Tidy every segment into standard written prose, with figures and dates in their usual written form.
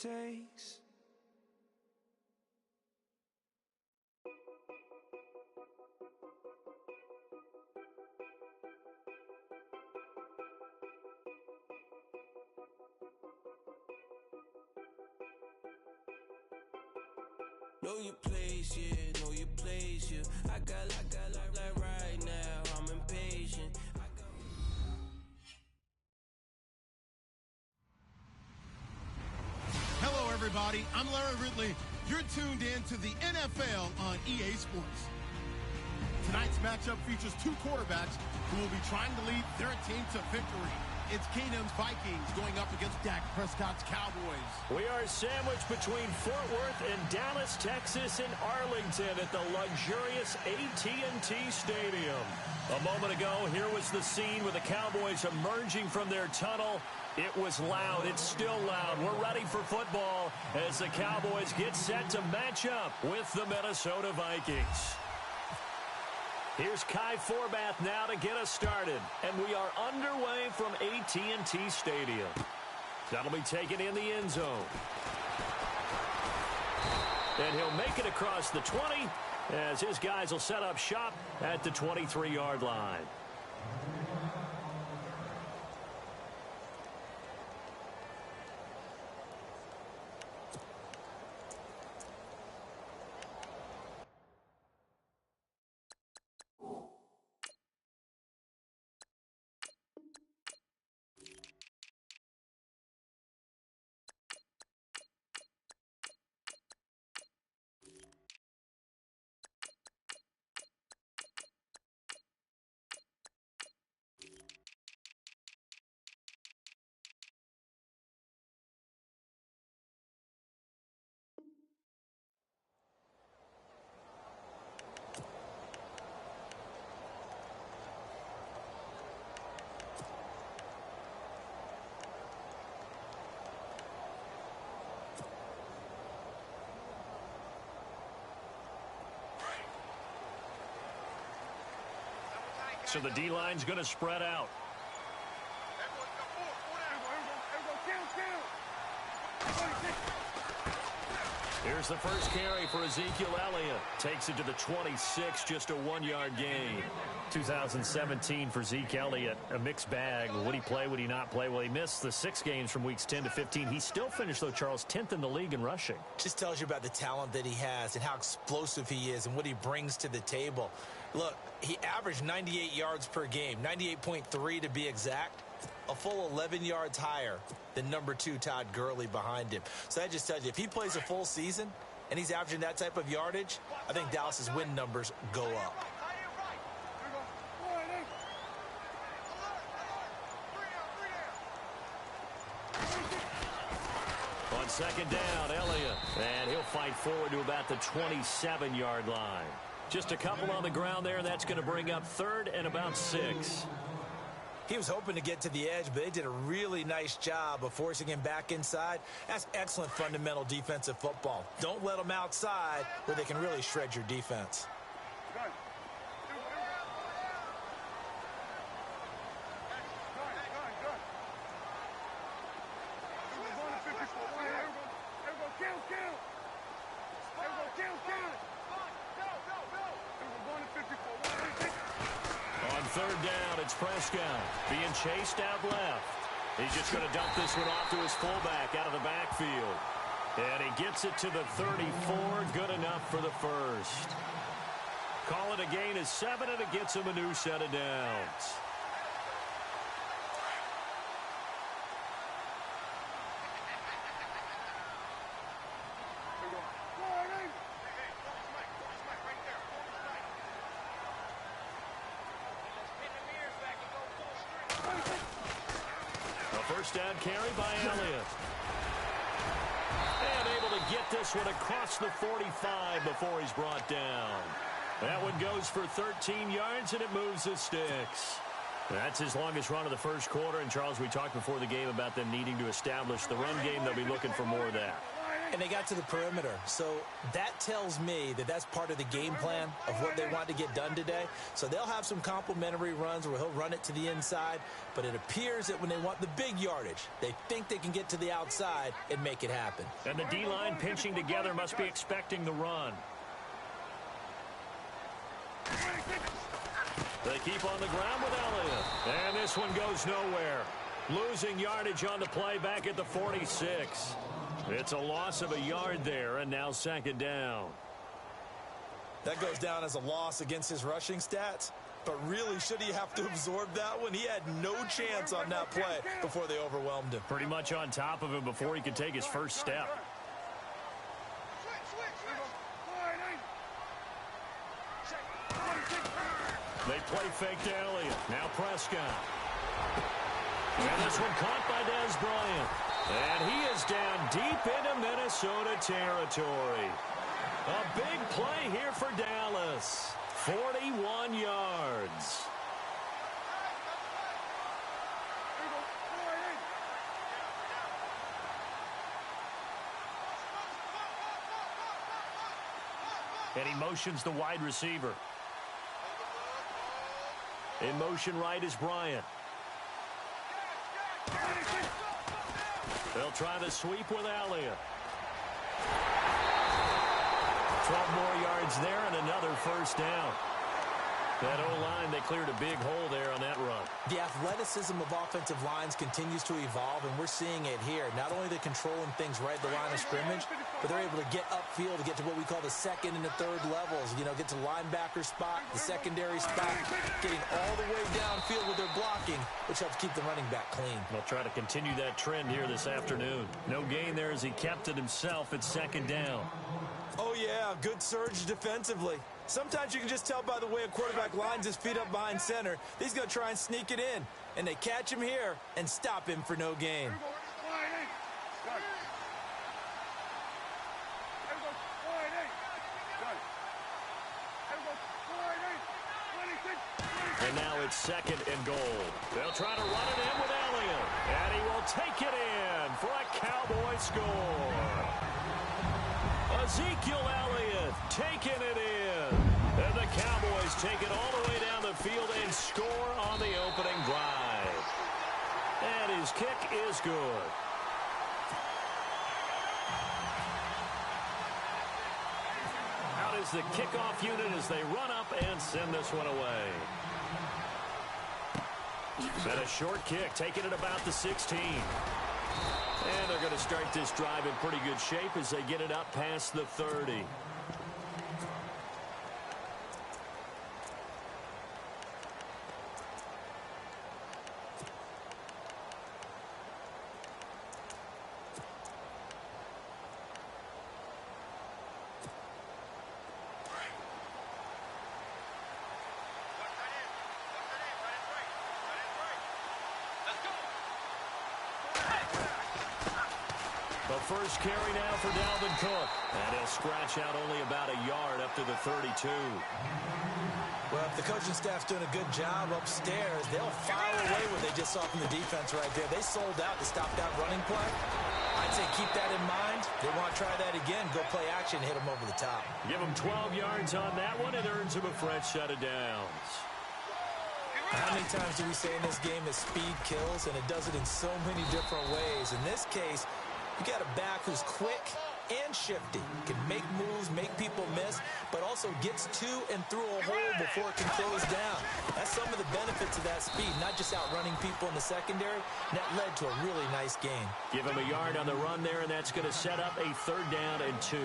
takes. Know your place, yeah, know your place, yeah. I got like right now, I'm impatient. Hello, everybody. I'm Larry Ridley. You're tuned in to the NFL on EA Sports. Tonight's matchup features two quarterbacks who will be trying to lead their team to victory. It's Keenum's Vikings going up against Dak Prescott's Cowboys. We are sandwiched between Fort Worth and Dallas, Texas, and Arlington at the luxurious AT&T Stadium. A moment ago, here was the scene with the Cowboys emerging from their tunnel. It was loud. It's still loud. We're ready for football as the Cowboys get set to match up with the Minnesota Vikings. Here's Kai Forbath now to get us started. And we are underway from AT&T Stadium. That'll be taken in the end zone. And he'll make it across the 20 as his guys will set up shop at the 23-yard line. So the D-line's going to spread out. Here's the first carry for Ezekiel Elliott. Takes it to the 26, just a 1-yard gain. 2017 for Zeke Elliott, a mixed bag. Would he play, would he not play? Well, he missed the 6 games from weeks 10 to 15. He still finished, though, Charles, 10th in the league in rushing. Just tells you about the talent that he has and how explosive he is and what he brings to the table. Look, he averaged 98 yards per game, 98.3 to be exact, a full 11 yards higher than number 2 Todd Gurley behind him. So that just tells you, if he plays a full season and he's averaging that type of yardage, I think Dallas's win numbers go up. On second down, Elliott, and he'll fight forward to about the 27-yard line. Just a couple on the ground there, and that's going to bring up 3rd and about 6. He was hoping to get to the edge, but they did a really nice job of forcing him back inside. That's excellent fundamental defensive football. Don't let them outside where they can really shred your defense. Third down, it's Prescott being chased out left. He's just going to dump this one off to his fullback out of the backfield. And he gets it to the 34, good enough for the first. Call it a gain of 7, and it gets him a new set of downs. First down carry by Elliott. And able to get this one across the 45 before he's brought down. That one goes for 13 yards, and it moves the sticks. That's his longest run of the first quarter. And, Charles, we talked before the game about them needing to establish the run game. They'll be looking for more of that. And they got to the perimeter. So that tells me that that's part of the game plan of what they want to get done today. So they'll have some complimentary runs where he'll run it to the inside. But it appears that when they want the big yardage, they think they can get to the outside and make it happen. And the D-line pinching together must be expecting the run. They keep on the ground with Elliott. And this one goes nowhere. Losing yardage on the play back at the 46. It's a loss of a yard there, and now second down. That goes down as a loss against his rushing stats. But really, should he have to absorb that one? He had no chance on that play before they overwhelmed him. Pretty much on top of him before he could take his first step. They play fake to Elliott. Now Prescott. And this one caught by Dez Bryant. And he is down deep into Minnesota territory. A big play here for Dallas. 41 yards. And he motions the wide receiver. In motion right is Bryant. They'll try the sweep with Elliott. 12 more yards there and another first down. That O-line, they cleared a big hole there on that run. The athleticism of offensive lines continues to evolve, and we're seeing it here. Not only are they controlling things right at the line of scrimmage, but they're able to get upfield to get to what we call the second and the third levels. You know, get to the linebacker spot, the secondary spot, getting all the way downfield with their blocking, which helps keep the running back clean. They'll try to continue that trend here this afternoon. No gain there as he kept it himself at second down. Oh, yeah, good surge defensively. Sometimes you can just tell by the way a quarterback lines his feet up behind center. He's going to try and sneak it in. And they catch him here and stop him for no gain. And now it's second and goal. They'll try to run it in with Elliott. And he will take it in for a Cowboy score. Ezekiel Elliott taking it in. And the Cowboys take it all the way down the field and score on the opening drive. And his kick is good. Out is the kickoff unit as they run up and send this one away. And a short kick, taking it about the 16. And they're going to start this drive in pretty good shape as they get it up past the 30. The first carry now for Dalvin Cook. And he'll scratch out only about a yard up to the 32. Well, if the coaching staff's doing a good job upstairs, they'll file away what they just saw from the defense right there. They sold out to stop that running play. I'd say keep that in mind. They want to try that again. Go play action, hit them over the top. Give them 12 yards on that one. It earns them a fresh set of downs. How many times do we say in this game that speed kills, and it does it in so many different ways? In this case, you got a back who's quick and shifty, can make moves, make people miss, but also gets to and through a hole before it can close down. That's some of the benefits of that speed, not just outrunning people in the secondary. And that led to a really nice gain. Give him a yard on the run there, and that's going to set up a 3rd down and 2.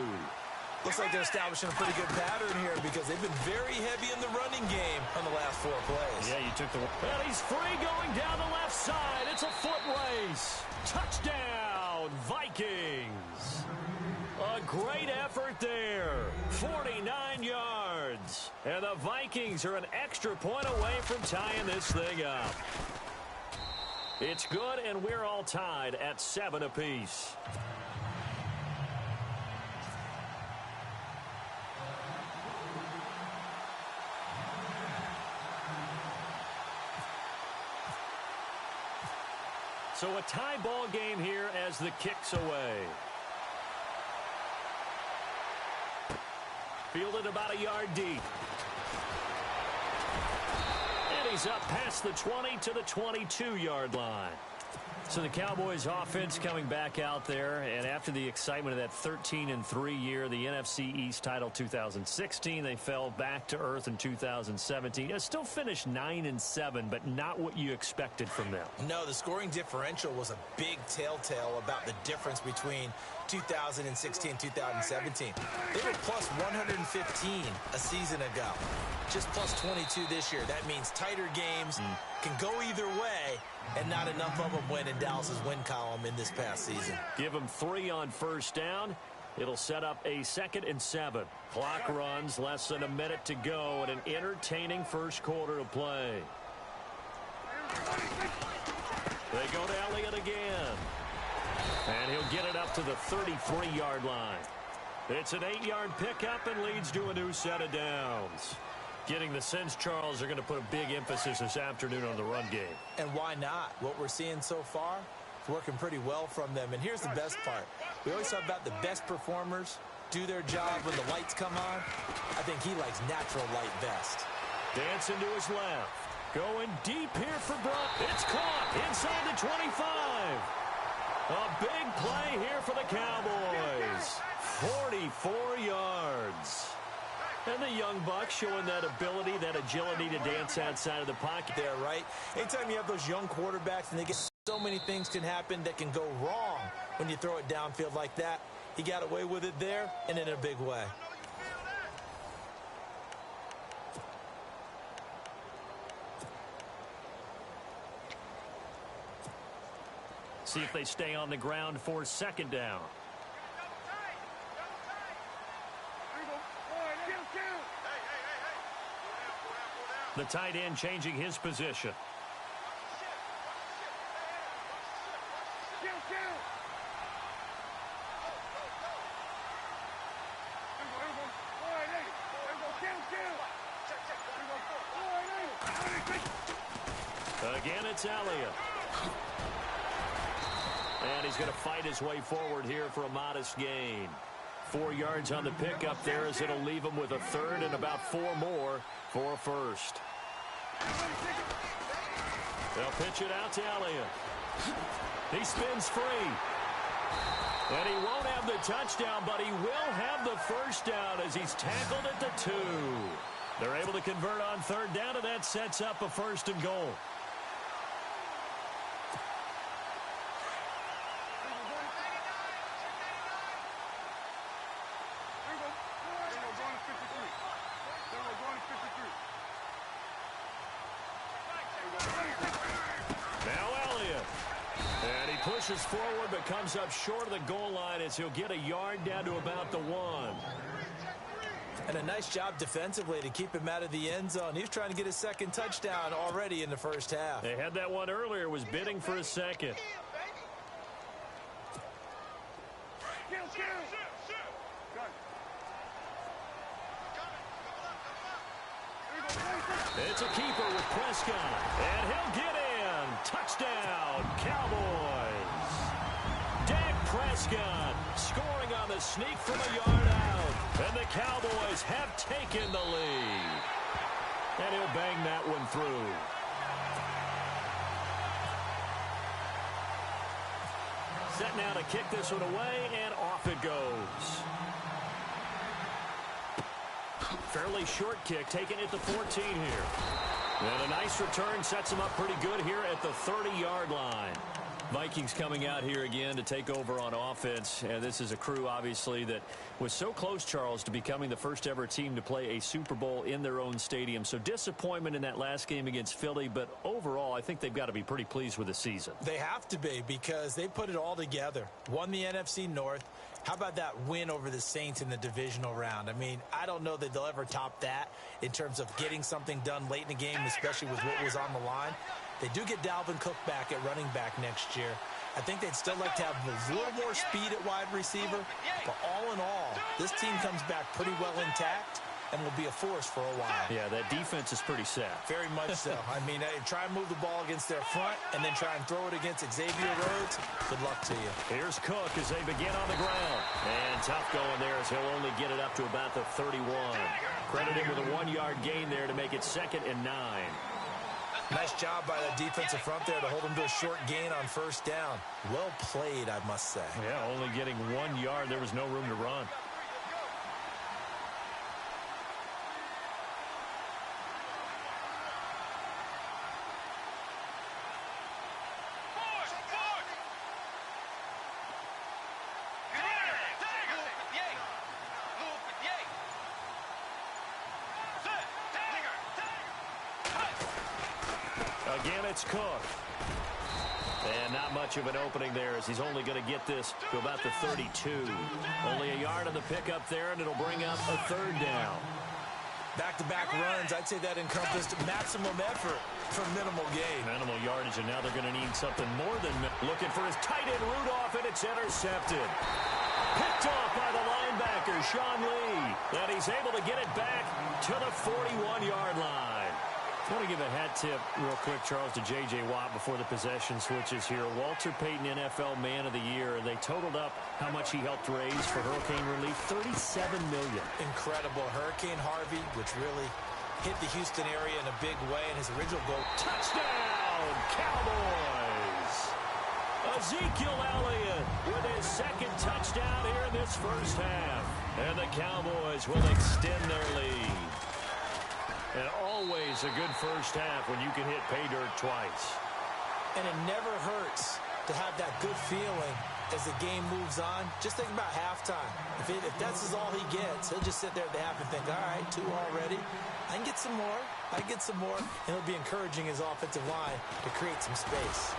Looks like they're establishing a pretty good pattern here because they've been very heavy in the running game on the last 4 plays. Yeah, you took the... And he's free going down the left side. It's a foot race. Touchdown, Vikings. A great effort there. 49 yards. And the Vikings are an extra point away from tying this thing up. It's good, and we're all tied at 7 apiece. So a tie ball game here as the kick's away. Fielded about a yard deep. And he's up past the 20 to the 22-yard line. So the Cowboys offense coming back out there, and after the excitement of that 13-3 year, the NFC East title 2016, they fell back to earth in 2017. They still finished 9-7, but not what you expected from them. No, the scoring differential was a big telltale about the difference between 2016 and 2017. They were plus 115 a season ago. Just plus 22 this year. That means tighter games can go either way, and not enough of them win in Dallas's win column in this past season. Give them 3 on first down. It'll set up a 2nd and 7. Clock runs, less than a minute to go, and an entertaining first quarter to play. They go to Elliott again. And he'll get it up to the 33-yard line. It's an 8-yard pickup and leads to a new set of downs. Getting the sense, Charles, are going to put a big emphasis this afternoon on the run game. And why not? What we're seeing so far is working pretty well from them. And here's the best part. We always talk about the best performers do their job when the lights come on. I think he likes natural light best. Dancing to his left. Going deep here for Brunt. It's caught inside the 25. A big play here for the Cowboys. 44 yards. And the young buck showing that ability, that agility to dance outside of the pocket. There, right? Anytime you have those young quarterbacks and they get so many things can happen that can go wrong when you throw it downfield like that. He got away with it there and in a big way. See if they stay on the ground for 2nd down. The tight end changing his position. Again, it's Elliott. And he's going to fight his way forward here for a modest gain. 4 yards on the pickup there as it'll leave him with a 3rd and about 4 more for a first. They'll pitch it out to Elliott. He spins free. And he won't have the touchdown, but he will have the first down as he's tackled at the 2. They're able to convert on 3rd down, and that sets up a 1st and goal. Pushes forward but comes up short of the goal line as he'll get a yard down to about the 1. And a nice job defensively to keep him out of the end zone. He was trying to get his 2nd touchdown already in the first half. They had that one earlier, was bidding for a 2nd. It's a keeper with Prescott, and he'll get in. Touchdown, Cowboys. Dak Prescott scoring on the sneak from a yard out, and the Cowboys have taken the lead. And he'll bang that one through. Set now to kick this one away, and off it goes. Fairly short kick, taken at the 14 here. And a nice return sets him up pretty good here at the 30-yard line. Vikings coming out here again to take over on offense. And this is a crew, obviously, that was so close, Charles, to becoming the first ever team to play a Super Bowl in their own stadium. So disappointment in that last game against Philly, but overall, I think they've got to be pretty pleased with the season. They have to be, because they put it all together. Won the NFC North. How about that win over the Saints in the divisional round? I mean, I don't know that they'll ever top that in terms of getting something done late in the game, especially with what was on the line. They do get Dalvin Cook back at running back next year. I think they'd still like to have a little more speed at wide receiver. But all in all, this team comes back pretty well intact. and will be a force for a while. Yeah, that defense is pretty set. Very much so. I mean, try and move the ball against their front and then try and throw it against Xavier Rhodes. Good luck to you. Here's Cook as they begin on the ground. And tough going there as he'll only get it up to about the 31. Credit him with a 1-yard gain there to make it 2nd and 9. Nice job by that defensive front there to hold him to a short gain on 1st down. Well played, I must say. Yeah, only getting 1 yard. There was no room to run. Again, it's Cook. And not much of an opening there as he's only going to get this to about the 32. Only a yard on the pickup there, and it'll bring up a 3rd down. Back-to-back runs, I'd say that encompassed maximum effort for minimal gain. Minimal yardage, and now they're going to need something more than looking for his tight end Rudolph, and it's intercepted. Picked off by the linebacker, Sean Lee. And he's able to get it back to the 41-yard line. I want to give a hat tip real quick, Charles, to J.J. Watt before the possession switches here. Walter Payton, NFL Man of the Year, and they totaled up how much he helped raise for hurricane relief, $37 million. Incredible. Hurricane Harvey, which really hit the Houston area in a big way, and his original goal. Touchdown, Cowboys! Ezekiel Elliott with his 2nd touchdown here in this 1st half. And the Cowboys will extend their lead. And always a good 1st half when you can hit pay dirt twice. And it never hurts to have that good feeling as the game moves on. Just think about halftime. If that's all he gets, he'll just sit there at the half and think, all right, 2 already. I can get some more. I can get some more. And it'll be encouraging his offensive line to create some space.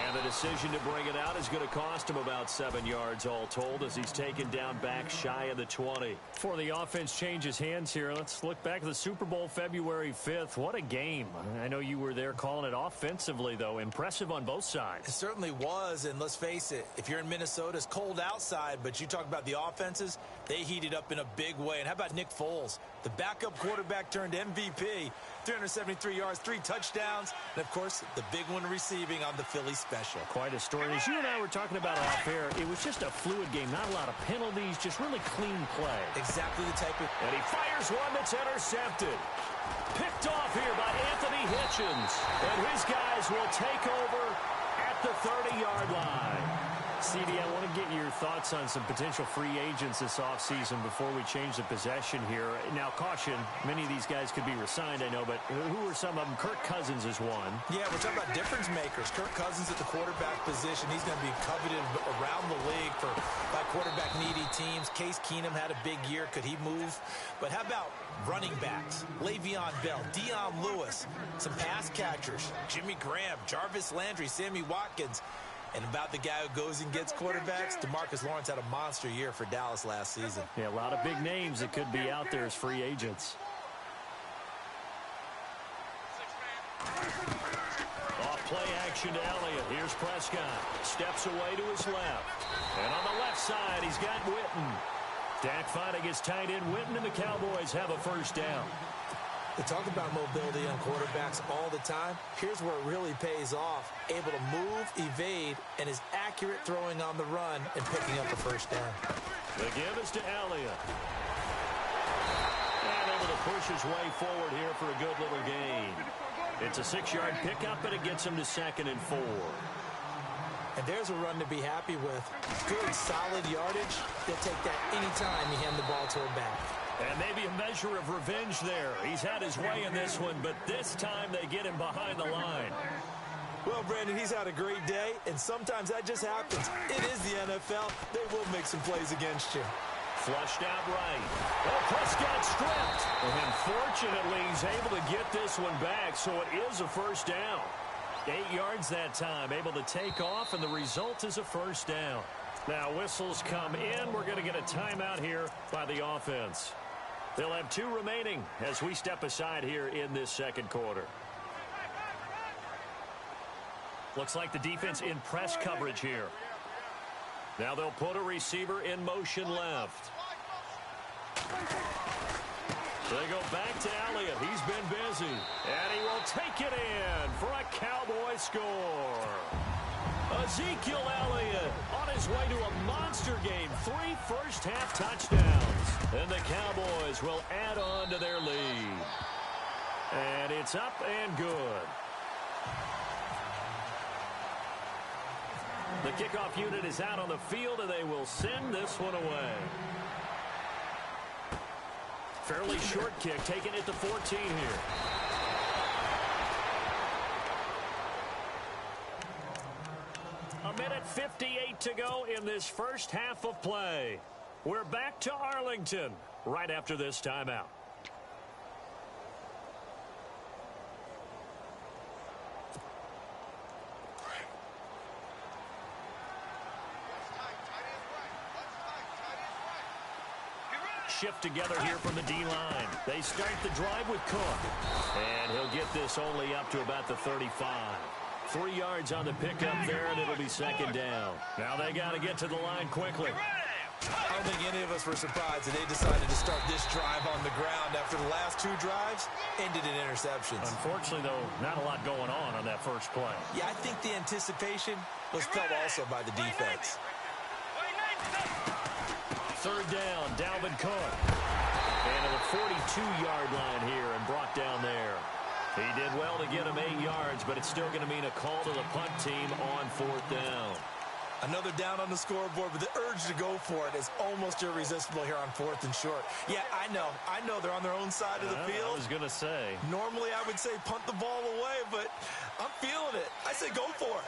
And the decision to bring it out is going to cost him about 7 yards all told as he's taken down back shy of the 20. Before the offense changes hands here, let's look back at the Super Bowl February 5th. What a game. I know you were there calling it offensively, though. Impressive on both sides. It certainly was, and let's face it, if you're in Minnesota, it's cold outside, but you talk about the offenses, they heated up in a big way. And how about Nick Foles? The backup quarterback turned MVP, 373 yards, 3 touchdowns, and, of course, the big one receiving on the Philly special. Quite a story. As you and I were talking about off air, it was just a fluid game. Not a lot of penalties, just really clean play. Exactly the type of... And he fires one that's intercepted. Picked off here by Anthony Hitchens. And his guys will take over at the 30-yard line. CD, I want to get your thoughts on some potential free agents this offseason before we change the possession here. Now, caution, many of these guys could be re-signed, I know, but who are some of them? Kirk Cousins is one. Yeah, we're talking about difference makers. Kirk Cousins at the quarterback position. He's going to be coveted around the league by quarterback-needy teams. Case Keenum had a big year. Could he move? But how about running backs? Le'Veon Bell, Dion Lewis, some pass catchers, Jimmy Graham, Jarvis Landry, Sammy Watkins. And about the guy who goes and gets quarterbacks, DeMarcus Lawrence had a monster year for Dallas last season. Yeah, a lot of big names that could be out there as free agents. Off play action to Elliott. Here's Prescott. Steps away to his left. And on the left side, he's got Witten. Dak finding his tight end Witten, and the Cowboys have a 1st down. They talk about mobility on quarterbacks all the time. Here's where it really pays off. Able to move, evade, and is accurate throwing on the run and picking up a 1st down. The give is to Elliott. And able to push his way forward here for a good little gain. It's a 6-yard pickup, and it gets him to 2nd and 4. And there's a run to be happy with. Good, solid yardage. They'll take that anytime you hand the ball to a back. And maybe a measure of revenge there. He's had his way in this one, but this time they get him behind the line. Well, Brandon, he's had a great day, and sometimes that just happens. It is the NFL. They will make some plays against you. Flushed out right. Oh, Prescott stripped. And fortunately, he's able to get this one back, so it is a 1st down. 8 yards that time, able to take off, and the result is a 1st down. Now, whistles come in. We're going to get a timeout here by the offense. They'll have 2 remaining as we step aside here in this 2nd quarter. Looks like the defense in press coverage here. Now they'll put a receiver in motion left. They go back to Elliott. He's been busy. And he will take it in for a Cowboy score. Ezekiel Elliott on his way to a monster game. 3 first-half touchdowns. And the Cowboys will add on to their lead. And it's up and good. The kickoff unit is out on the field, and they will send this one away. Fairly short kick, taking it to 14 here. A minute 58 to go in this first half of play. We're back to Arlington right after this timeout. Shift together here from the D-line. They start the drive with Cook. And he'll get this only up to about the 35. 3 yards on the pickup there, and it'll be second down. Now they got to get to the line quickly. I don't think any of us were surprised that they decided to start this drive on the ground after the last 2 drives ended in interceptions. Unfortunately, though, not a lot going on that first play. Yeah, I think the anticipation was felt also by the defense. Third down, Dalvin Cook. And to the 42-yard line here and brought down there. He did well to get him 8 yards, but it's still going to mean a call to the punt team on 4th down. Another down on the scoreboard, but the urge to go for it is almost irresistible here on 4th and short. Yeah, I know they're on their own side of the field. I was going to say. Normally I would say punt the ball away, but I'm feeling it. I say go for it.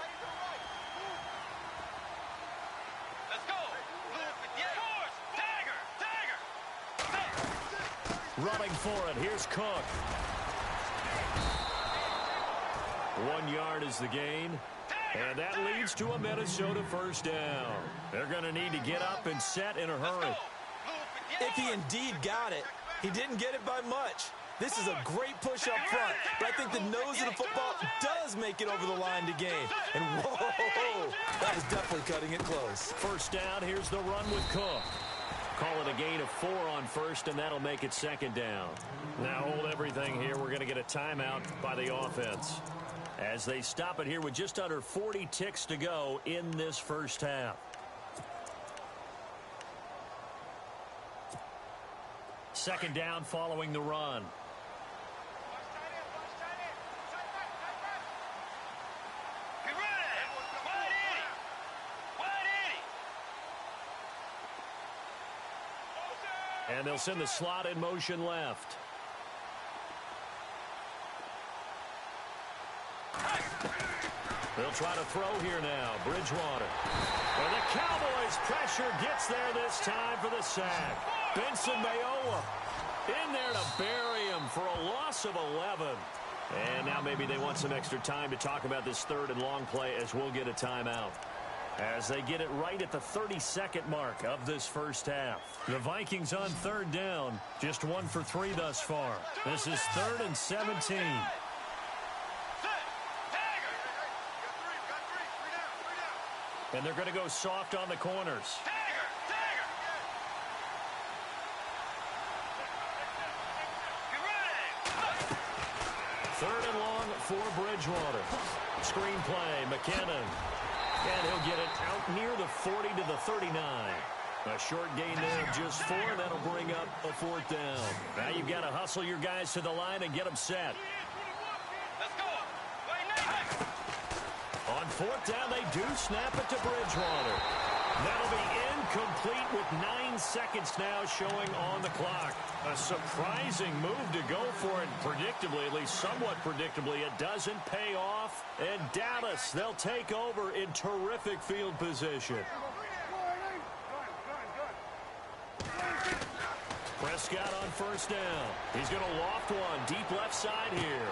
Running for it. Here's Cook. 1 yard is the gain. And that leads to a Minnesota first down. They're going to need to get up and set in a hurry. If he indeed got it, he didn't get it by much. This is a great push up front, but I think the nose of the football does make it over the line to gain. And whoa, that is definitely cutting it close. First down, here's the run with Cook. Call it a gain of 4 on first, and that'll make it second down. Now hold everything here. We're going to get a timeout by the offense as they stop it here with just under 40 ticks to go in this first half. Second down following the run. And they'll send the slot in motion left. They'll try to throw here now. Bridgewater. And the Cowboys' pressure gets there this time for the sack. Benson Mayowa in there to bury him for a loss of 11. And now maybe they want some extra time to talk about this third and long play as we'll get a timeout. As they get it right at the 32nd mark of this first half. The Vikings on third down, just 1 for 3 thus far. This is 3rd and 17. And they're going to go soft on the corners. Third and long for Bridgewater. Screen play, McKinnon. And he'll get it out near the 40 to the 39. A short gain there of just 4. That'll bring up a 4th down. Now you've got to hustle your guys to the line and get them set. Let's go. On 4th down, they do snap it to Bridgewater. That'll be incomplete with 9 seconds now showing on the clock. A surprising move to go for it. Predictably, at least somewhat predictably, it doesn't pay off. And Dallas, they'll take over in terrific field position. Prescott on first down. He's going to loft one deep left side here.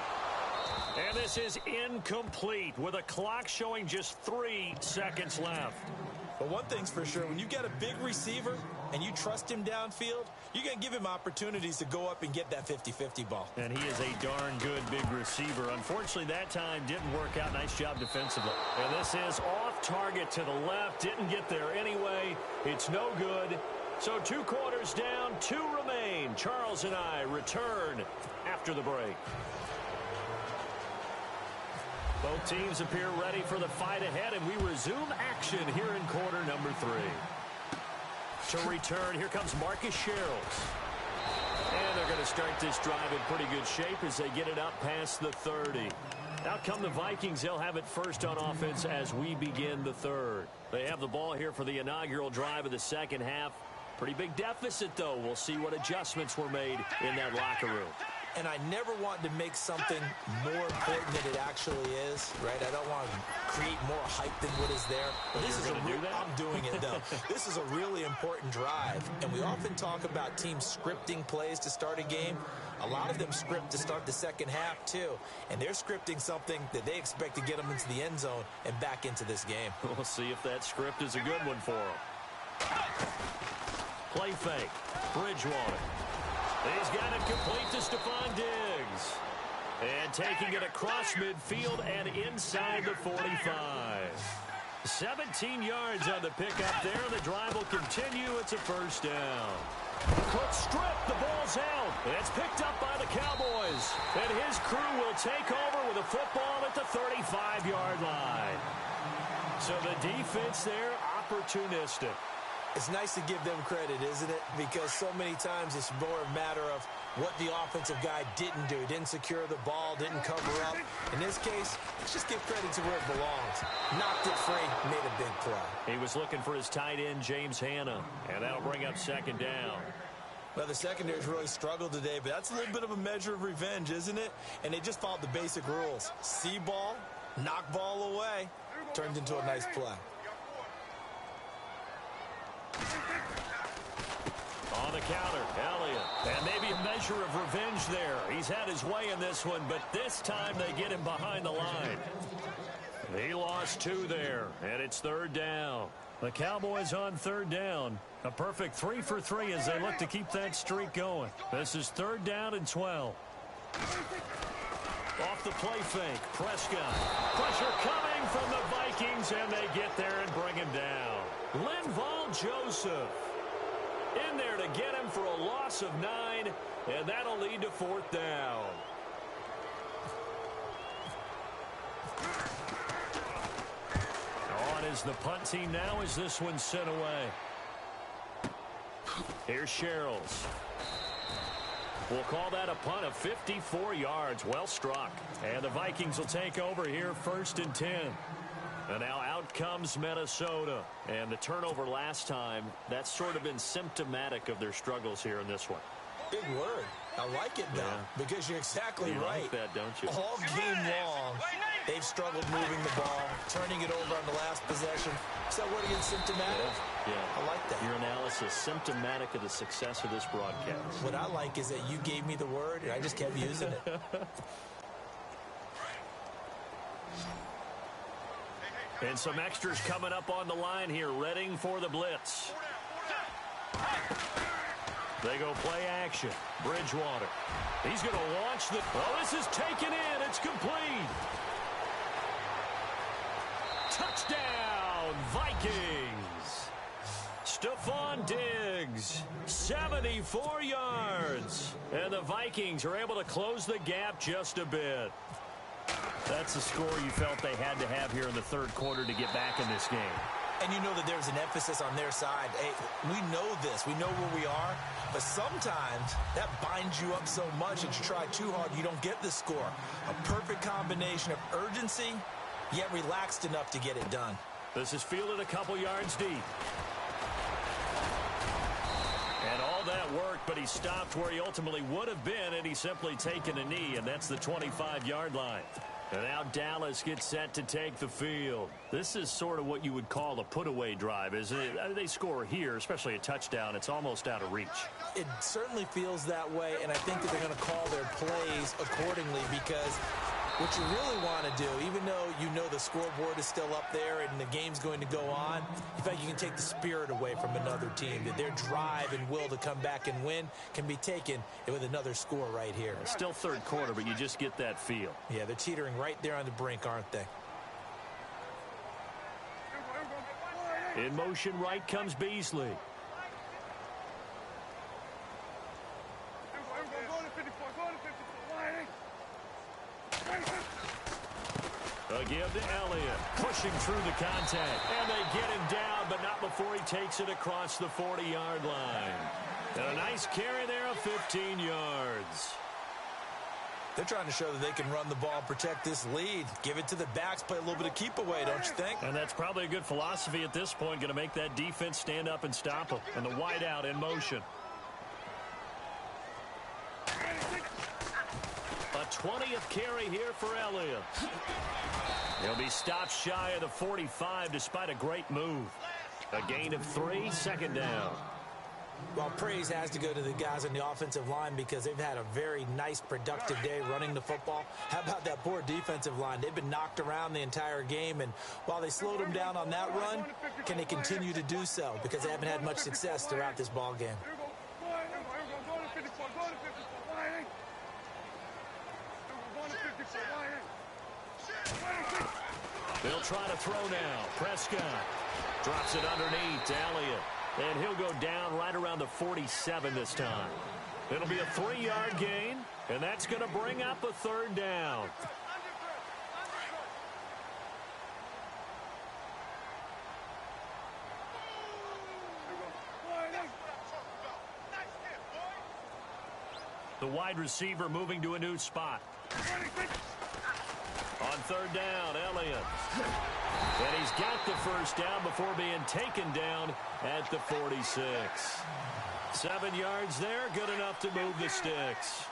And this is incomplete with a clock showing just 3 seconds left. But one thing's for sure, when you've got a big receiver and you trust him downfield, you're going to give him opportunities to go up and get that 50-50 ball. And he is a darn good big receiver. Unfortunately, that time didn't work out. Nice job defensively. And this is off target to the left. Didn't get there anyway. It's no good. So 2 quarters down, 2 remain. Charles and I return after the break. Both teams appear ready for the fight ahead, and we resume action here in quarter number 3. To return, here comes Marcus Sherrills. And they're going to start this drive in pretty good shape as they get it up past the 30. Out come the Vikings. They'll have it first on offense as we begin the third. They have the ball here for the inaugural drive of the second half. Pretty big deficit, though. We'll see what adjustments were made in that locker room. And I never want to make something more important than it actually is, right? I don't want to create more hype than what is there. But this is I'm doing it, though. This is a really important drive. And we often talk about teams scripting plays to start a game. A lot of them script to start the second half, too. And they're scripting something that they expect to get them into the end zone and back into this game. We'll see if that script is a good one for them. Play fake. Bridgewater. He's got it complete to Stephon Diggs. And taking it across midfield and inside the 45. 17 yards on the pickup there. The drive will continue. It's a first down. Quick strip. The ball's out. It's picked up by the Cowboys. And his crew will take over with a football at the 35-yard line. So the defense there, opportunistic. It's nice to give them credit, isn't it? Because so many times it's more a matter of what the offensive guy didn't do. Didn't secure the ball, didn't cover up. In this case, let's just give credit to where it belongs. Knocked it free, made a big play. He was looking for his tight end, James Hanna, and that'll bring up second down. Well, the secondary's really struggled today, but that's a little bit of a measure of revenge, isn't it? And they just followed the basic rules. See ball, knock ball away. Turned into a nice play. On the counter, Elliott. And maybe a measure of revenge there. He's had his way in this one, but this time they get him behind the line. He lost 2 there, and it's third down. The Cowboys on third down. A perfect 3 for 3 as they look to keep that streak going. This is third down and 12. Off the play fake, Prescott. Pressure coming from the Vikings, and they get there and bring him down. Linval Joseph in there to get him for a loss of 9, and that'll lead to fourth down. On is the punt team now as this one's sent away. Here's Sherrills. We'll call that a punt of 54 yards. Well struck. And the Vikings will take over here first and 10. And now out comes Minnesota. And the turnover last time, that's sort of been symptomatic of their struggles here in this one. Big word. I like it, though, because you're exactly right. Like that, don't you? All game long, they've struggled moving the ball, turning it over on the last possession. Is that word again, symptomatic? Yeah. I like that. Your analysis, symptomatic of the success of this broadcast. What I like is that you gave me the word, and I just kept using it. And some extras coming up on the line here, readying for the blitz. They go play action. Bridgewater. He's going to launch the... Oh, this is taken in. It's complete. Touchdown, Vikings. Stephon Diggs, 74 yards. And the Vikings are able to close the gap just a bit. That's the score you felt they had to have here in the third quarter to get back in this game. And you know that there's an emphasis on their side. Hey, we know this. We know where we are. But sometimes that binds you up so much that you try too hard, you don't get the score. A perfect combination of urgency, yet relaxed enough to get it done. This is fielded a couple yards deep. And all that worked, but he stopped where he ultimately would have been, and he's simply taken a knee, and that's the 25-yard line. And now Dallas gets set to take the field. This is sort of what you would call a put-away drive, isn't it? They score here, especially a touchdown. It's almost out of reach. It certainly feels that way, and I think that they're going to call their plays accordingly because what you really want to do, even though you know the scoreboard is still up there and the game's going to go on, in fact, you can take the spirit away from another team, that their drive and will to come back and win can be taken with another score right here. It's still third quarter, but you just get that feel. Yeah, they're teetering right there on the brink, aren't they? In motion right comes Beasley. give to Elliott. Pushing through the contact. And they get him down, but not before he takes it across the 40-yard line. And a nice carry there of 15 yards. They're trying to show that they can run the ball and protect this lead. Give it to the backs, play a little bit of keep away, don't you think? And that's probably a good philosophy at this point, going to make that defense stand up and stop them. And the wide out in motion. A 20th carry here for Elliott. He'll be stopped shy of the 45 despite a great move. A gain of 3, second down. Well, praise has to go to the guys on the offensive line because they've had a very nice, productive day running the football. How about that poor defensive line? They've been knocked around the entire game, and while they slowed them down on that run, can they continue to do so? Because they haven't had much success throughout this ball game. They'll try to throw now. Prescott drops it underneath to Elliott. And he'll go down right around the 47 this time. It'll be a 3-yard gain, and that's going to bring up a third down. The wide receiver moving to a new spot. On third down, Elliott. And he's got the first down before being taken down at the 46. 7 yards there, good enough to move the sticks.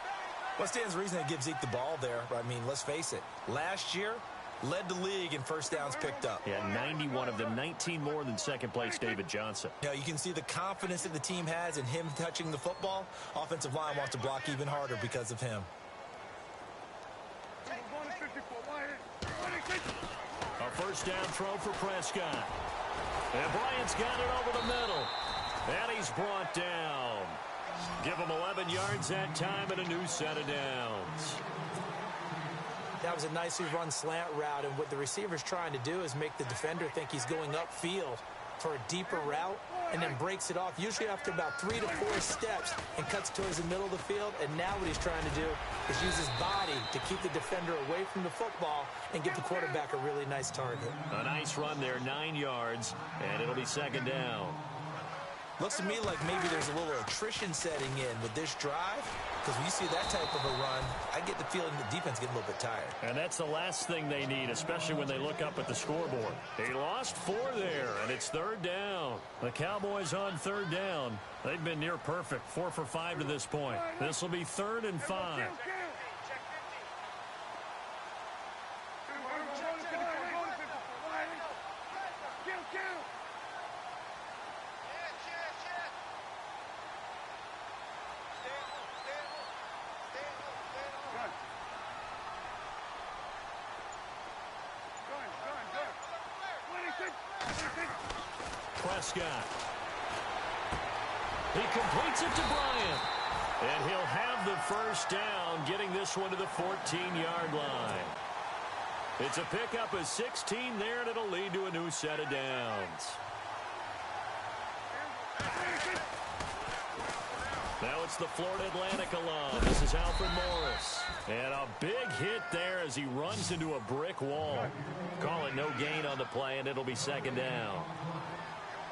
What stands to reason to give Zeke the ball there? I mean, let's face it. Last year, led the league in first downs picked up. Yeah, 91 of them, 19 more than second place David Johnson. You know, you can see the confidence that the team has in him touching the football. Offensive line wants to block even harder because of him. A first down throw for Prescott. And Bryant's got it over the middle. And he's brought down. Give him 11 yards that time and a new set of downs. That was a nicely run slant route, and what the receiver's trying to do is make the defender think he's going upfield for a deeper route and then breaks it off, usually after about 3 to 4 steps, and cuts towards the middle of the field. And now what he's trying to do is use his body to keep the defender away from the football and give the quarterback a really nice target. A nice run there, 9 yards, and it'll be second down. Looks to me like maybe there's a little attrition setting in with this drive, because when you see that type of a run, I get the feeling the defense getting a little bit tired. And that's the last thing they need, especially when they look up at the scoreboard. He lost 4 there, and it's third down. The Cowboys on third down. They've been near perfect, 4 for 5 to this point. This will be 3rd and 5. Prescott. He completes it to Bryant. And he'll have the first down, getting this one to the 14-yard line. It's a pickup of 16 there, and it'll lead to a new set of downs. Now it's the Florida Atlantic alum. This is Alfred Morris. And a big hit there as he runs into a brick wall. Call it no gain on the play, and it'll be second down.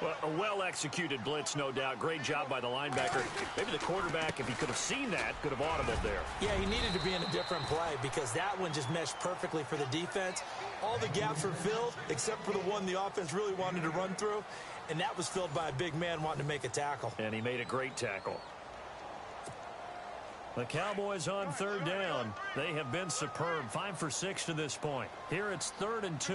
Well, a well-executed blitz, no doubt. Great job by the linebacker. Maybe the quarterback, if he could have seen that, could have audibled there. Yeah, he needed to be in a different play because that one just meshed perfectly for the defense. All the gaps were filled except for the one the offense really wanted to run through, and that was filled by a big man wanting to make a tackle. And he made a great tackle. The Cowboys on third down. They have been superb. 5 for 6 to this point. Here it's 3rd and 2.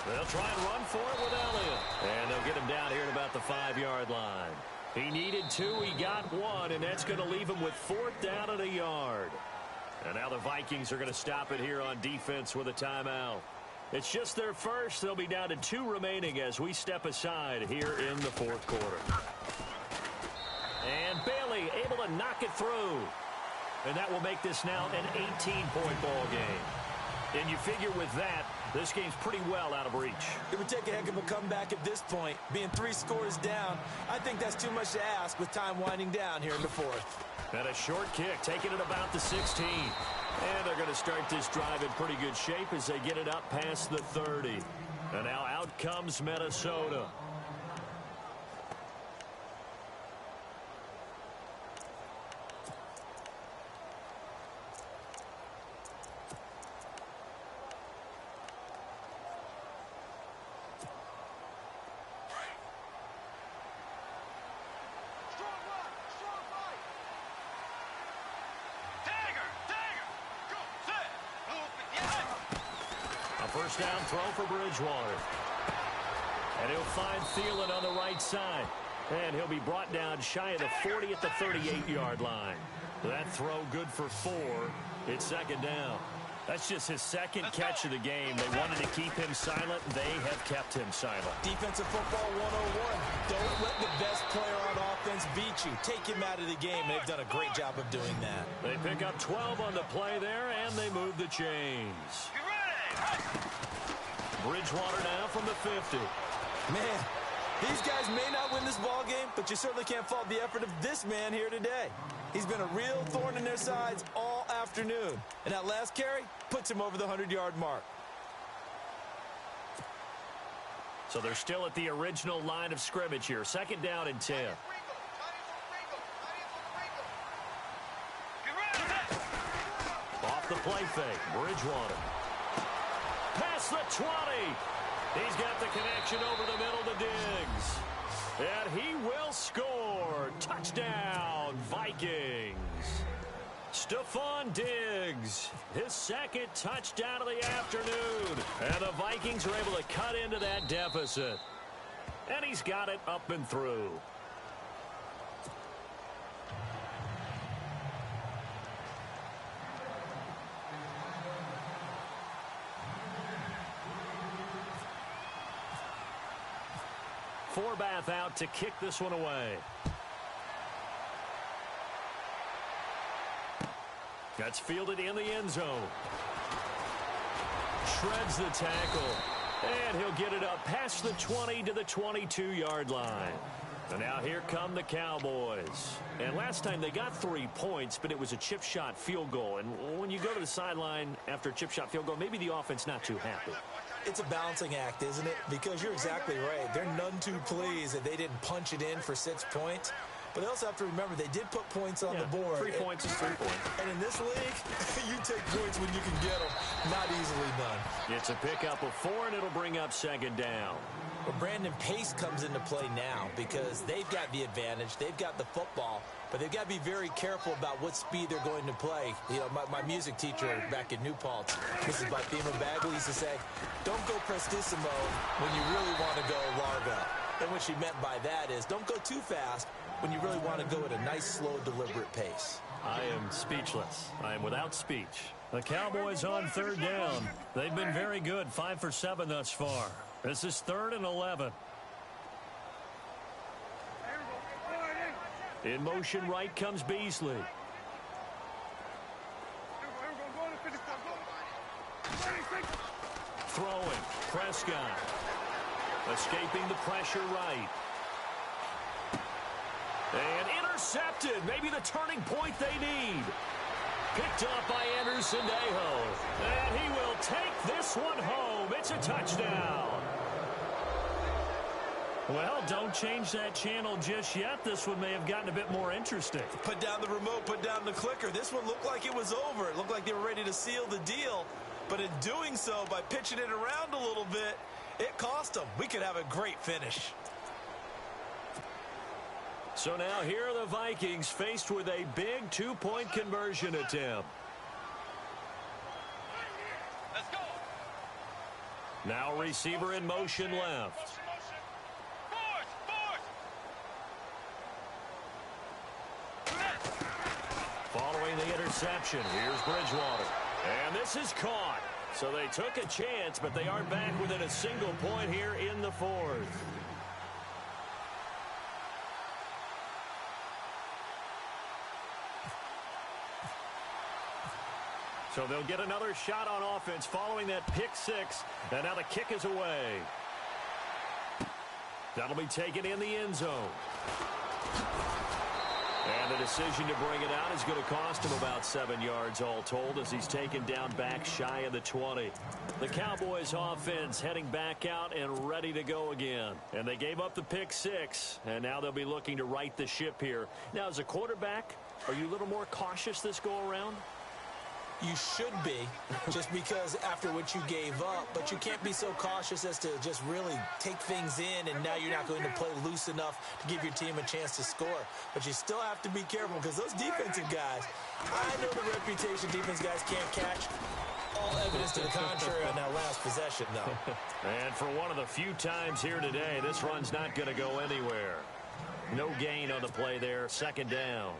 They'll try and run for it with Elliott. And they'll get him down here at about the 5-yard line. He needed 2, he got 1, and that's going to leave him with 4th down and a yard. And now the Vikings are going to stop it here on defense with a timeout. It's just their first. They'll be down to 2 remaining as we step aside here in the 4th quarter. And Bailey able to knock it through. And that will make this now an 18-point ball game. And you figure with that, this game's pretty well out of reach. It would take a heck of a comeback at this point. Being 3 scores down, I think that's too much to ask with time winding down here in the fourth. And a short kick, taking it about the 16. And they're going to start this drive in pretty good shape as they get it up past the 30. And now out comes Minnesota. First down throw for Bridgewater. And he'll find Thielen on the right side. And he'll be brought down shy of the 40 at the 38-yard line. That throw good for 4. It's second down. That's just his second catch of the game. They wanted to keep him silent. They have kept him silent. Defensive football 101. Don't let the best player on offense beat you. Take him out of the game. They've done a great job of doing that. They pick up 12 on the play there, and they move the chains. Bridgewater now from the 50. Man, these guys may not win this ball game, but you certainly can't fault the effort of this man here today. He's been a real thorn in their sides all afternoon. And that last carry puts him over the 100-yard mark. So they're still at the original line of scrimmage here. Second down and 10. Off the play fake, Bridgewater. Past the 20. He's got the connection over the middle to Diggs. And he will score. Touchdown, Vikings. Stephon Diggs, his second touchdown of the afternoon. And the Vikings are able to cut into that deficit. And he's got it up and through. Forbath out to kick this one away. That's fielded in the end zone. Shreds the tackle. And he'll get it up past the 20 to the 22-yard line. And now here come the Cowboys. And last time they got 3 points, but it was a chip shot field goal. And when you go to the sideline after a chip shot field goal, maybe the offense not too happy. It's a balancing act, isn't it? Because you're exactly right. They're none too pleased that they didn't punch it in for 6 points. But they also have to remember they did put points on the board. 3 points is 3 points. And in this league, you take points when you can get them. Not easily done. It's a pickup of 4, and it'll bring up second down. Well, Brandon, pace comes into play now because they've got the advantage. They've got the football. But they've got to be very careful about what speed they're going to play. You know, my music teacher back in New Paltz, Mrs. Bifema Bagley, used to say, don't go prestissimo when you really want to go largo. And what she meant by that is don't go too fast when you really want to go at a nice, slow, deliberate pace. I am speechless. I am without speech. The Cowboys on third down. They've been very good, 5 for 7 thus far. This is 3rd and 11. In motion right comes Beasley. Throwing, Prescott. Escaping the pressure right. And intercepted. Maybe the turning point they need. Picked up by Anderson Aho. And he will take this one home. It's a touchdown. Well, don't change that channel just yet. This one may have gotten a bit more interesting. Put down the remote, put down the clicker. This one looked like it was over. It looked like they were ready to seal the deal. But in doing so, by pitching it around a little bit, it cost them. We could have a great finish. So now here are the Vikings faced with a big 2-point conversion attempt. Let's go. Now receiver in motion left. Following the interception, here's Bridgewater. And this is caught. So they took a chance, but they aren't back within a single point here in the 4th. So they'll get another shot on offense following that pick six. And now the kick is away. That'll be taken in the end zone. And the decision to bring it out is going to cost him about 7 yards all told as he's taken down back shy of the 20. The Cowboys offense heading back out and ready to go again. And they gave up the pick six, and now they'll be looking to right the ship here. Now, as a quarterback, are you a little more cautious this go-around? You should be, just because after what you gave up, but you can't be so cautious as to just really take things in, and now you're not going to play loose enough to give your team a chance to score. But you still have to be careful because those defensive guys, I know the reputation defense guys can't catch. All evidence to the contrary on that last possession, though. And for one of the few times here today, this run's not going to go anywhere. No gain on the play there, second down.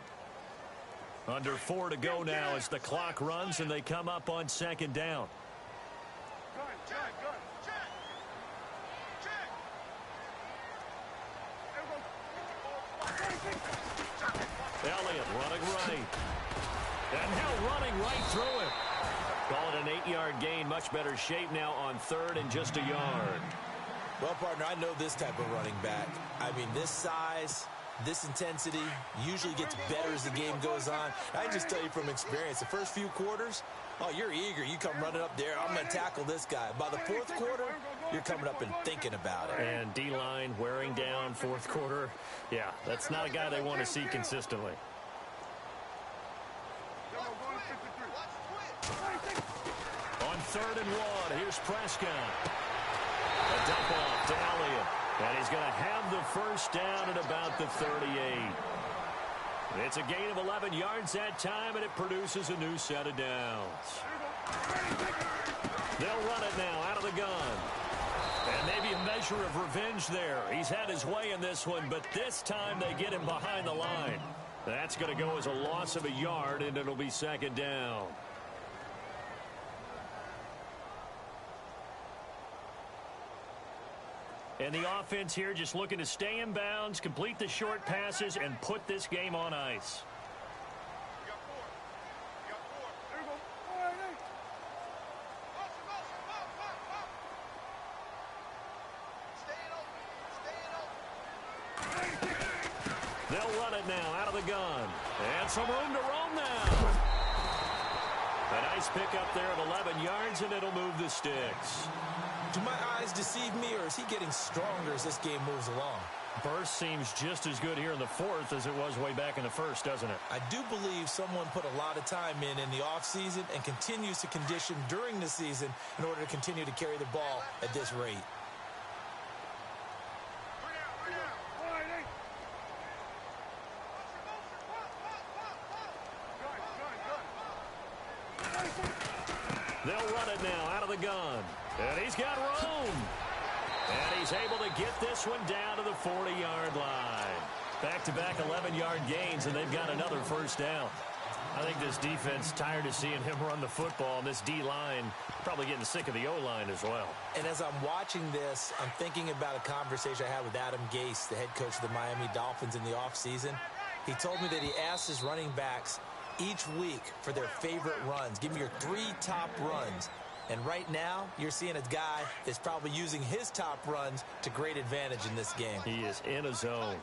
Under 4 to go now as the clock runs and they come up on second down. Elliott running right. And now running right through it. Call it an 8-yard gain. Much better shape now on third and just a yard. Well, partner, I know this type of running back. I mean, this size, this intensity usually gets better as the game goes on. I just tell you from experience, the first few quarters, oh, you're eager. You come running up there, I'm going to tackle this guy. By the fourth quarter, you're coming up and thinking about it. And D-line wearing down fourth quarter. Yeah, that's not a guy they want to see consistently. On 3rd and 1, here's Prescott. A dump off to Elliott. And he's going to have the first down at about the 38. It's a gain of 11 yards that time, and it produces a new set of downs. They'll run it now out of the gun. And maybe a measure of revenge there. He's had his way in this one, but this time they get him behind the line. That's going to go as a loss of a yard, and it'll be second down. And the offense here just looking to stay in bounds, complete the short passes, and put this game on ice. They'll run it now out of the gun. And some room to roam now. A nice pickup there of 11 yards, and it'll move the sticks. Do my eyes deceive me, or is he getting stronger as this game moves along? Burst seems just as good here in the fourth as it was way back in the first, doesn't it? I do believe someone put a lot of time in the offseason and continues to condition during the season in order to continue to carry the ball at this rate. They'll run it now out of the gun. And he's got room. And he's able to get this one down to the 40-yard line. Back-to-back 11-yard gains, and they've got another first down. I think this defense tired of seeing him run the football, and this D-line probably getting sick of the O-line as well. And as I'm watching this, I'm thinking about a conversation I had with Adam Gase, the head coach of the Miami Dolphins in the offseason. He told me that he asked his running backs each week for their favorite runs. Give me your 3 top runs. And right now, you're seeing a guy that's probably using his top runs to great advantage in this game. He is in a zone.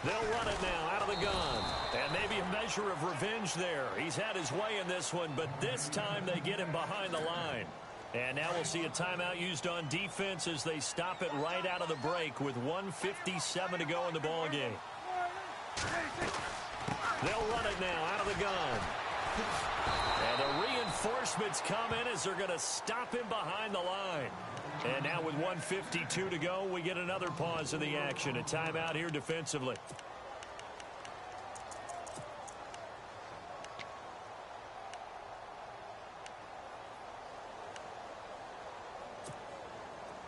They'll run it now out of the gun. And maybe a measure of revenge there. He's had his way in this one, but this time they get him behind the line. And now we'll see a timeout used on defense as they stop it right out of the break with 1:57 to go in the ballgame. They'll run it now out of the gun. And the reinforcements come in as they're going to stop him behind the line. And now with 1:52 to go, we get another pause in the action. A timeout here defensively.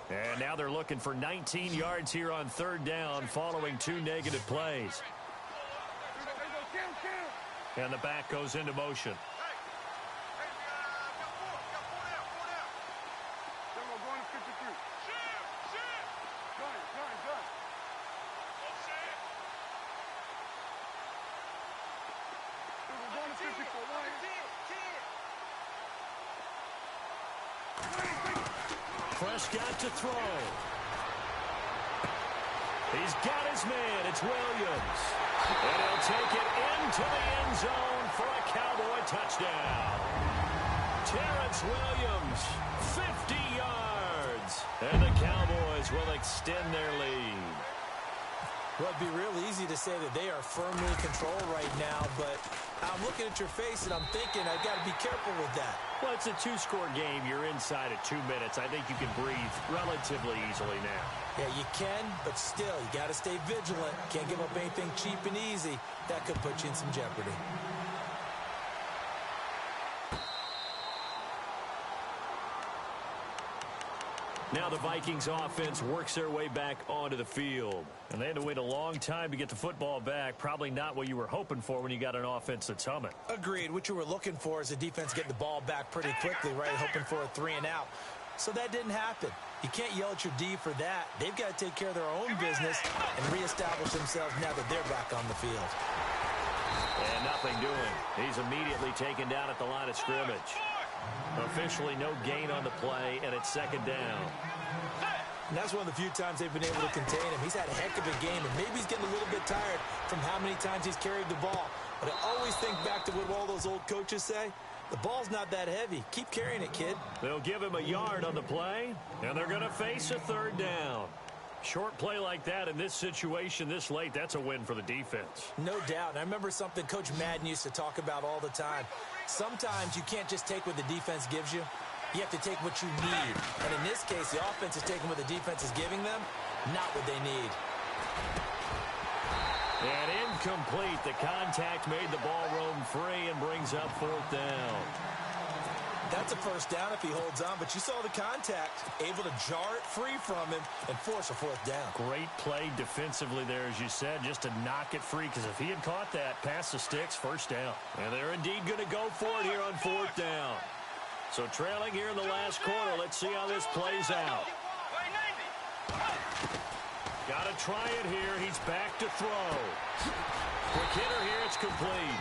And now they're looking for 19 yards here on third down following 2 negative plays. And the back goes into motion. Prescott to throw. He's got his man. It's Williams. And he'll take it into the end zone for a Cowboy touchdown. Terrence Williams, 50 yards. And the Cowboys will extend their lead. Well, it'd be real easy to say that they are firmly in control right now, but I'm looking at your face and I'm thinking I've got to be careful with that. Well, it's a two-score game. You're inside at 2 minutes. I think you can breathe relatively easily now. Yeah, you can, but still, you got to stay vigilant. Can't give up anything cheap and easy. That could put you in some jeopardy. Now the Vikings offense works their way back onto the field. And they had to wait a long time to get the football back. Probably not what you were hoping for when you got an offense that's humming. Agreed. What you were looking for is the defense getting the ball back pretty quickly, right? Hoping for a 3 and out. So that didn't happen. You can't yell at your D for that. They've got to take care of their own business and reestablish themselves now that they're back on the field. And nothing doing. He's immediately taken down at the line of scrimmage. Officially no gain on the play, and it's second down. And that's one of the few times they've been able to contain him. He's had a heck of a game, and maybe he's getting a little bit tired from how many times he's carried the ball. But I always think back to what all those old coaches say. The ball's not that heavy. Keep carrying it, kid. They'll give him a yard on the play, and they're going to face a third down. Short play like that in this situation this late, that's a win for the defense. No doubt. And I remember something Coach Madden used to talk about all the time. Sometimes you can't just take what the defense gives you. You have to take what you need. And in this case, the offense is taking what the defense is giving them, not what they need. And incomplete. The contact made the ball roam free and brings up fourth down. That's a first down if he holds on, but you saw the contact, able to jar it free from him and force a fourth down. Great play defensively there, as you said, just to knock it free, because if he had caught that, past the sticks, first down. And they're indeed going to go for it here on fourth down. So trailing here in the last quarter, let's see how this plays out. Got to try it here. He's back to throw. Quick hitter here. It's complete.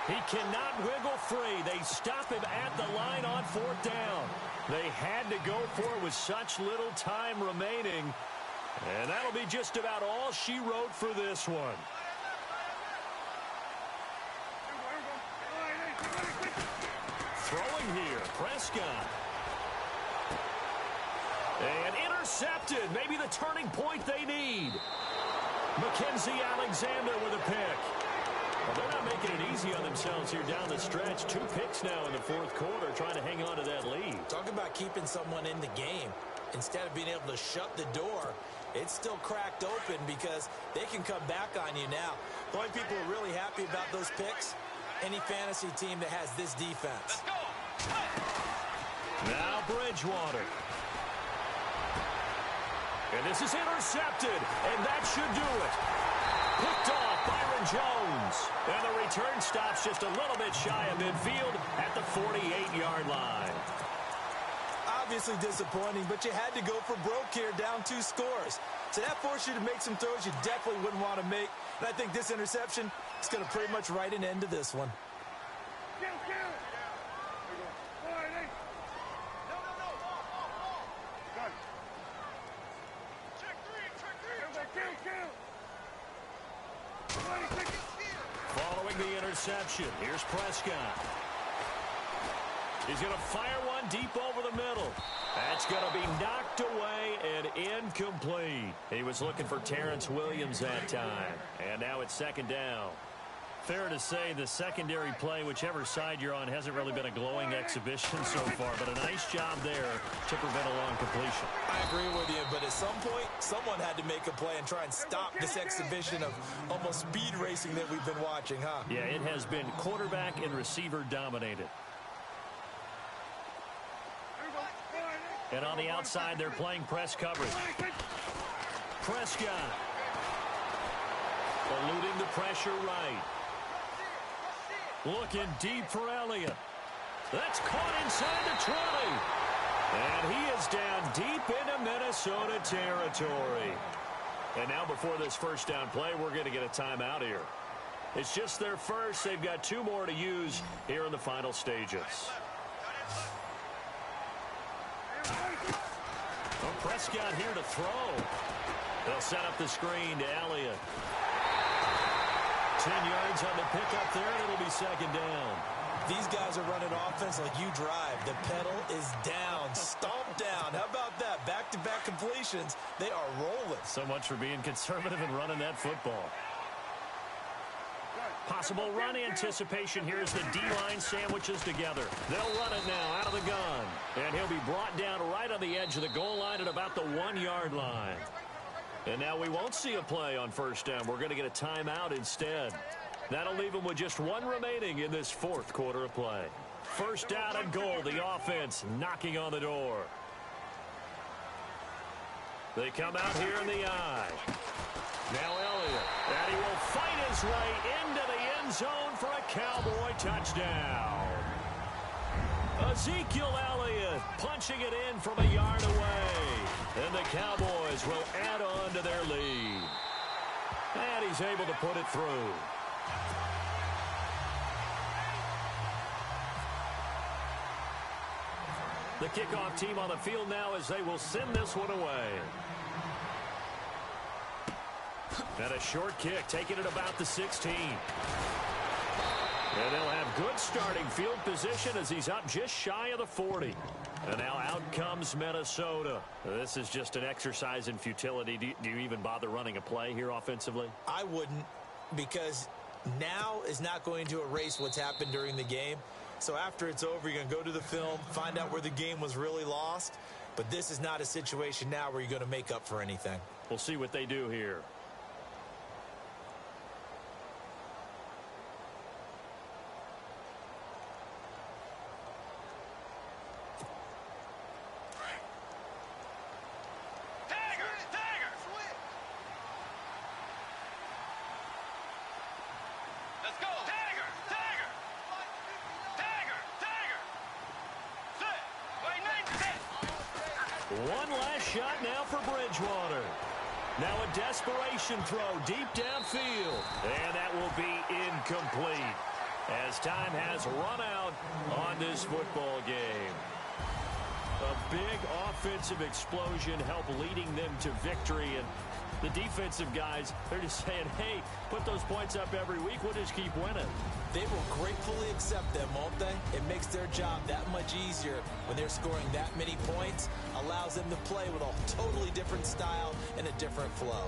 He cannot wiggle free. They stop him at the line on fourth down. They had to go for it with such little time remaining. And that'll be just about all she wrote for this one. Throwing here, Prescott. And intercepted. Maybe the turning point they need. Mackenzie Alexander with a pick. Well, they're not making it easy on themselves here down the stretch. 2 picks now in the fourth quarter, trying to hang on to that lead. Talk about keeping someone in the game. Instead of being able to shut the door, it's still cracked open because they can come back on you now. The only people who are really happy about those picks, any fantasy team that has this defense. Now Bridgewater. And this is intercepted, and that should do it. Picked off Byron Jones. And the return stops just a little bit shy of midfield at the 48-yard line. Obviously disappointing, but you had to go for broke here, down 2 scores. So that forced you to make some throws you definitely wouldn't want to make. And I think this interception is going to pretty much write an end to this one. Following the interception, here's Prescott. He's going to fire one deep over the middle. That's going to be knocked away and incomplete. He was looking for Terrence Williams that time. And now it's second down. Fair to say the secondary play, whichever side you're on, hasn't really been a glowing exhibition so far, but a nice job there to prevent a long completion. I agree with you, but at some point, someone had to make a play and try and stop this exhibition of almost speed racing that we've been watching, huh? Yeah, it has been quarterback and receiver dominated. And on the outside, they're playing press coverage. Prescott eluding the pressure right. Looking deep for Elliott. That's caught inside the 20. And he is down deep into Minnesota territory. And now before this first down play, we're going to get a timeout here. It's just their first. They've got 2 more to use here in the final stages. Prescott here to throw. They'll set up the screen to Elliott. 10 yards on the pickup there, and it'll be second down. These guys are running offense like you drive. The pedal is down, stomped down. How about that? Back-to-back completions. They are rolling. So much for being conservative and running that football. Possible run anticipation here as the D-line sandwiches together. They'll run it now out of the gun. And he'll be brought down right on the edge of the goal line at about the 1-yard line. And now we won't see a play on first down. We're going to get a timeout instead. That'll leave them with just one remaining in this fourth quarter of play. First down and goal. The offense knocking on the door. They come out here in the eye. Now Elliott. And he will fight his way into the end zone for a Cowboy touchdown. Ezekiel Elliott punching it in from a yard away. And the Cowboys will add on to their lead. And he's able to put it through. The kickoff team on the field now as they will send this one away. And a short kick, taking it about the 16. And they'll have good starting field position as he's up just shy of the 40. And now out comes Minnesota. This is just an exercise in futility. Do you even bother running a play here offensively? I wouldn't, because now is not going to erase what's happened during the game. So after it's over, you're going to go to the film, find out where the game was really lost. But this is not a situation now where you're going to make up for anything. We'll see what they do here. One last shot now for Bridgewater. Now a desperation throw deep downfield. And that will be incomplete as time has run out on this football game. A big offensive explosion helped leading them to victory. And the defensive guys, they're just saying, hey, put those points up every week. We'll just keep winning. They will gratefully accept them, won't they? It makes their job that much easier when they're scoring that many points. Allows them to play with a totally different style and a different flow.